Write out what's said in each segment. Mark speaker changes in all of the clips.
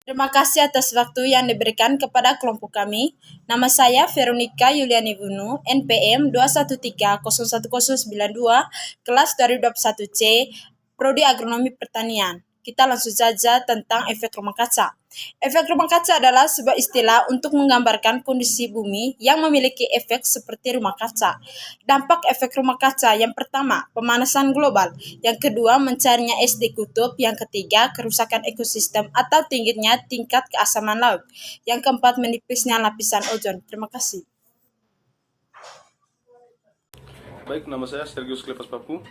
Speaker 1: Terima kasih atas waktu yang diberikan kepada kelompok kami. Nama saya Veronica Yuliani Gunu, NPM 213011092, kelas 2021C, Prodi Agronomi Pertanian. Kita langsung saja tentang efek rumah kaca. Efek rumah kaca adalah sebuah istilah untuk menggambarkan kondisi bumi yang memiliki efek seperti rumah kaca. Dampak efek rumah kaca yang pertama, pemanasan global. Yang kedua, mencarinya es di kutub. Yang ketiga, kerusakan ekosistem atau tingginya tingkat keasaman laut. Yang keempat, menipisnya lapisan ozon. Terima kasih.
Speaker 2: Baik, nama saya Sergius Klepas Papu.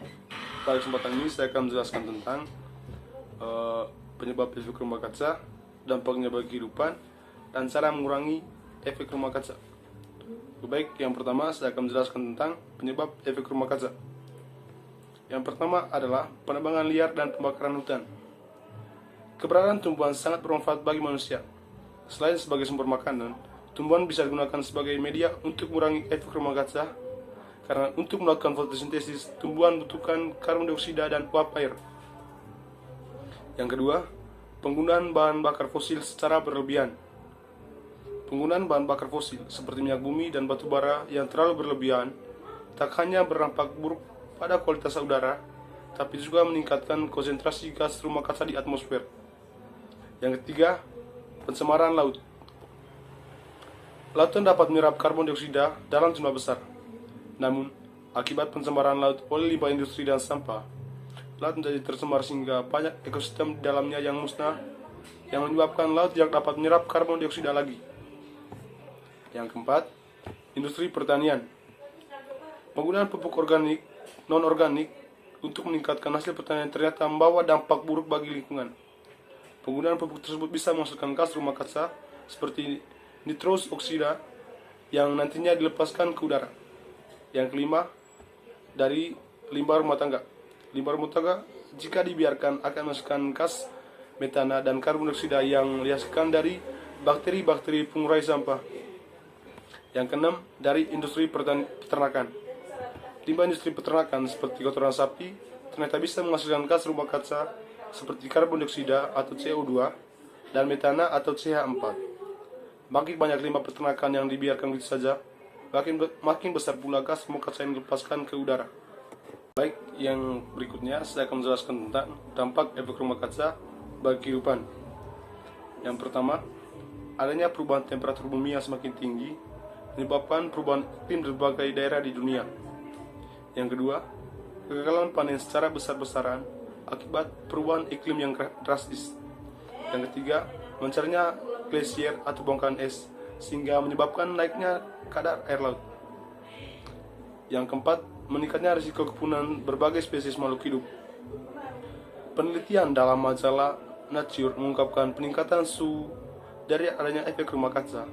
Speaker 2: Pada kesempatan ini saya akan menjelaskan tentang penyebab efek rumah kaca, dampaknya bagi kehidupan, dan cara mengurangi efek rumah kaca. Baik, yang pertama saya akan menjelaskan tentang penyebab efek rumah kaca. Yang pertama adalah penebangan liar dan pembakaran hutan. Keberadaan tumbuhan sangat bermanfaat bagi manusia. Selain sebagai sumber makanan, tumbuhan bisa digunakan sebagai media untuk mengurangi efek rumah kaca. Karena untuk melakukan fotosintesis, tumbuhan membutuhkan karbon dioksida dan uap air. Yang kedua, penggunaan bahan bakar fosil secara berlebihan. Penggunaan bahan bakar fosil seperti minyak bumi dan batu bara yang terlalu berlebihan tak hanya berdampak buruk pada kualitas udara, tapi juga meningkatkan konsentrasi gas rumah kaca di atmosfer. Yang ketiga, pencemaran laut. Lautan dapat menyerap karbon dioksida dalam jumlah besar. Namun, akibat pencemaran laut oleh limbah industri dan sampah, laut menjadi tercemar sehingga banyak ekosistem di dalamnya yang musnah, yang menyebabkan laut tidak dapat menyerap karbon dioksida lagi. Yang keempat, industri pertanian. Penggunaan pupuk organik, non-organik untuk meningkatkan hasil pertanian ternyata membawa dampak buruk bagi lingkungan. Penggunaan pupuk tersebut bisa menghasilkan gas rumah kaca seperti nitrous oksida yang nantinya dilepaskan ke udara. Yang kelima, dari limbah rumah tangga. Limbah rumah tangga jika dibiarkan akan menghasilkan gas metana dan karbon dioksida yang dihasilkan dari bakteri-bakteri pengurai sampah. Yang keenam, dari industri peternakan. Limbah industri peternakan seperti kotoran sapi ternyata bisa menghasilkan gas rumah kaca seperti karbon dioksida atau CO2 dan metana atau CH4. Makin banyak limbah peternakan yang dibiarkan begitu saja, makin besar pula gas rumah kaca yang dilepaskan ke udara. Baik, yang berikutnya saya akan menjelaskan tentang dampak efek rumah kaca bagi kehidupan. Yang pertama, adanya perubahan temperatur bumi yang semakin tinggi menyebabkan perubahan iklim di berbagai daerah di dunia. Yang kedua, kegagalan panen secara besar-besaran akibat perubahan iklim yang drastis. Yang ketiga, mencarinya glasier atau bongkahan es sehingga menyebabkan naiknya kadar air laut. Yang keempat, meningkatnya risiko kepunahan berbagai spesies makhluk hidup. Penelitian dalam majalah Nature mengungkapkan peningkatan suhu dari adanya efek rumah kaca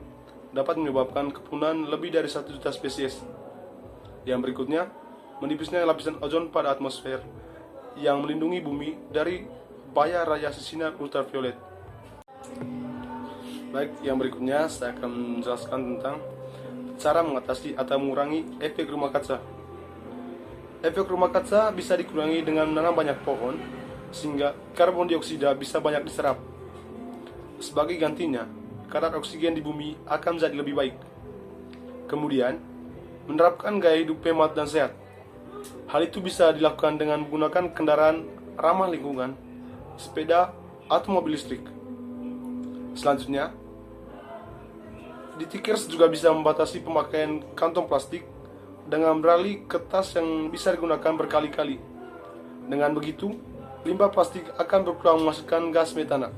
Speaker 2: dapat menyebabkan kepunahan lebih dari 1 juta spesies. Yang berikutnya, menipisnya lapisan ozon pada atmosfer yang melindungi bumi dari bahaya radiasi sinar ultraviolet. Baik, yang berikutnya saya akan menjelaskan tentang cara mengatasi atau mengurangi efek rumah kaca. Efek rumah kaca bisa dikurangi dengan menanam banyak pohon, sehingga karbon dioksida bisa banyak diserap. Sebagai gantinya, kadar oksigen di bumi akan menjadi lebih baik. Kemudian, menerapkan gaya hidup hemat dan sehat. Hal itu bisa dilakukan dengan menggunakan kendaraan ramah lingkungan, sepeda, atau mobil listrik. Selanjutnya, Ditikers juga bisa membatasi pemakaian kantong plastik dengan beralih ke tas yang bisa digunakan berkali-kali. Dengan begitu, limbah plastik akan berkurang menghasilkan gas metana.